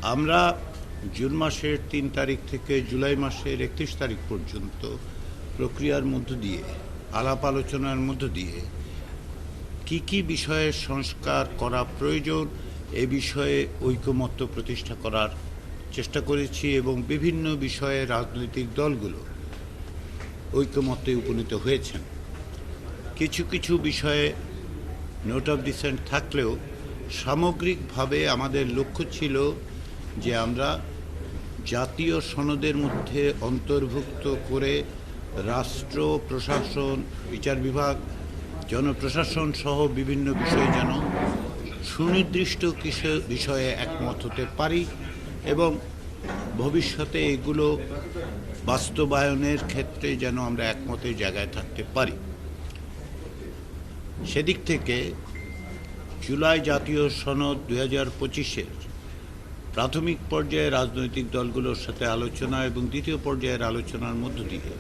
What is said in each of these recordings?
আমরা জুন মাসের ৩ তারিখ থেকে জুলাই মাসের ৩১ তারিখ পর্যন্ত প্রক্রিয়ার মধ্য দিয়ে আলাপ আলোচনার মধ্য দিয়ে কি বিষয়ে সংস্কার করা প্রয়োজন এ বিষয়ে ঐকমত্য প্রতিষ্ঠা করার চেষ্টা করেছি এবং বিভিন্ন বিষয়ে রাজনৈতিক দলগুলো ঐকমত্যে উপনীত হয়েছেন। কিছু বিষয়ে নোট অফ ডিসেন্ট থাকলেও সামগ্রিকভাবে আমাদের লক্ষ্য ছিল যে আমরা জাতীয় সনদের মধ্যে অন্তর্ভুক্ত করে রাষ্ট্র প্রশাসন, বিচার বিভাগ, জনপ্রশাসন সহ বিভিন্ন বিষয়ে যেন সুনির্দিষ্ট কিছু বিষয়ে একমত হতে পারি এবং ভবিষ্যতে এগুলো বাস্তবায়নের ক্ষেত্রে যেন আমরা একমতের জায়গায় থাকতে পারি। সেদিক থেকে জুলাই জাতীয় সনদ 2025-এর প্রাথমিক পর্যায়ে রাজনৈতিক দলগুলোর সাথে আলোচনা এবং দ্বিতীয় পর্যায়ের আলোচনার মধ্য দিয়ে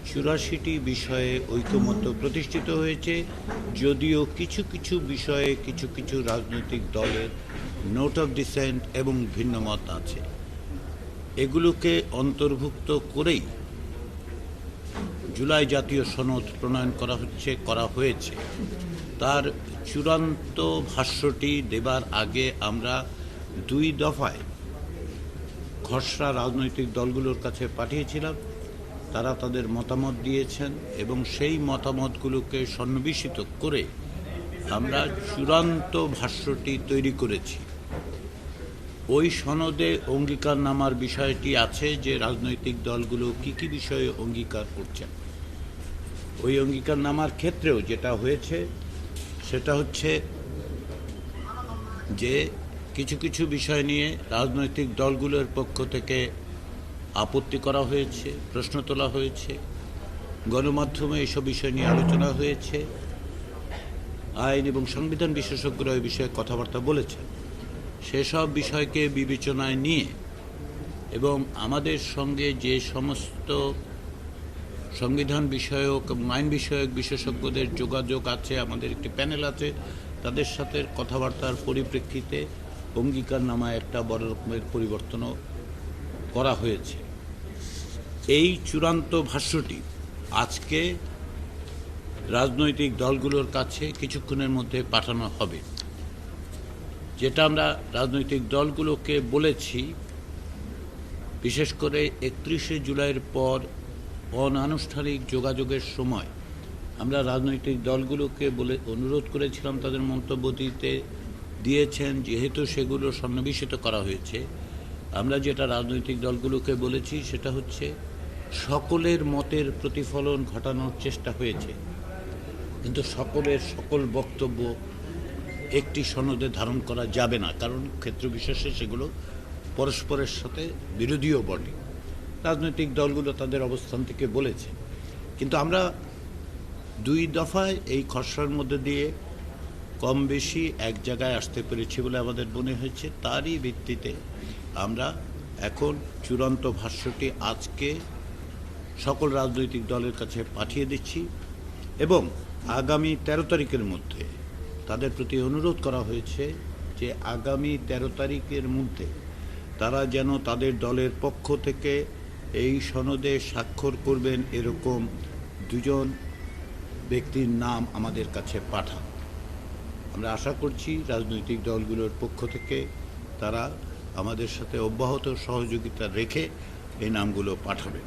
84টি বিষয়ে ঐকমত্য প্রতিষ্ঠিত হয়েছে, যদিও কিছু বিষয়ে কিছু রাজনৈতিক দলের নোট অফ ডিসেন্ট এবং ভিন্নমত আছে। এগুলোকে অন্তর্ভুক্ত করেই জুলাই জাতীয় সনদ প্রণয়ন করা হয়েছে। তার চূড়ান্ত ভাষ্যটি দেবার আগে আমরা 2 দফায় খসড়া রাজনৈতিক দলগুলোর কাছে পাঠিয়েছিলাম। তারা তাদের মতামত দিয়েছেন এবং সেই মতামতগুলোকে সন্নিবেশিত করে আমরা চূড়ান্ত ভাষ্যটি তৈরি করেছি। ওই সনদে অঙ্গীকারনামার বিষয়টি আছে যে রাজনৈতিক দলগুলো কি বিষয়ে অঙ্গীকার করছেন। ওই অঙ্গীকারনামার ক্ষেত্রেও যেটা হয়েছে সেটা হচ্ছে যে কিছু বিষয় নিয়ে রাজনৈতিক দলগুলোর পক্ষ থেকে আপত্তি করা হয়েছে, প্রশ্ন তোলা হয়েছে, গণমাধ্যমে এসব বিষয় নিয়ে আলোচনা হয়েছে, আইন এবং সংবিধান বিশেষজ্ঞরা এই বিষয়ে কথাবার্তা বলেছেন। সেসব বিষয়কে বিবেচনায় নিয়ে এবং আমাদের সঙ্গে যে সমস্ত সংবিধান বিষয়ক এবং আইন বিষয়ক বিশেষজ্ঞদের যোগাযোগ আছে, আমাদের একটি প্যানেল আছে, তাদের সাথে কথাবার্তার পরিপ্রেক্ষিতে অঙ্গীকারনামায় একটা বড় রকমের পরিবর্তনও করা হয়েছে। এই চূড়ান্ত ভাষ্যটি আজকে রাজনৈতিক দলগুলোর কাছে কিছুক্ষণের মধ্যে পাঠানো হবে। যেটা আমরা রাজনৈতিক দলগুলোকে বলেছি, বিশেষ করে 31শে জুলাইয়ের পর অনানুষ্ঠানিক যোগাযোগের সময় আমরা রাজনৈতিক দলগুলোকে অনুরোধ করেছিলাম তাদের মন্তব্য দিয়েছেন। যেহেতু সেগুলো সন্নিবেশিত করা হয়েছে, আমরা যেটা রাজনৈতিক দলগুলোকে বলেছি সেটা হচ্ছে সকলের মতের প্রতিফলন ঘটানোর চেষ্টা হয়েছে, কিন্তু সকল বক্তব্য একটি সনদে ধারণ করা যাবে না, কারণ ক্ষেত্র বিশেষে সেগুলো পরস্পরের সাথে বিরোধীও বটে। রাজনৈতিক দলগুলো তাদের অবস্থান থেকে বলেছে, কিন্তু আমরা 2 দফায় এই খসড়ার মধ্যে দিয়ে কম বেশি এক জায়গায় আসতে পেরেছি বলে আমাদের মনে হয়েছে। তারই ভিত্তিতে আমরা এখন চূড়ান্ত ভাষ্যটি আজকে সকল রাজনৈতিক দলের কাছে পাঠিয়ে দিচ্ছি এবং আগামী 13 তারিখের মধ্যে তাদের প্রতি অনুরোধ করা হয়েছে যে আগামী 13 তারিখের মধ্যে তারা যেন তাদের দলের পক্ষ থেকে এই সনদে স্বাক্ষর করবেন এরকম 2 জন ব্যক্তির নাম আমাদের কাছে পাঠান। আমরা আশা করছি রাজনৈতিক দলগুলোর পক্ষ থেকে তারা আমাদের সাথে অব্যাহত সহযোগিতা রেখে এই নামগুলো পাঠাবেন।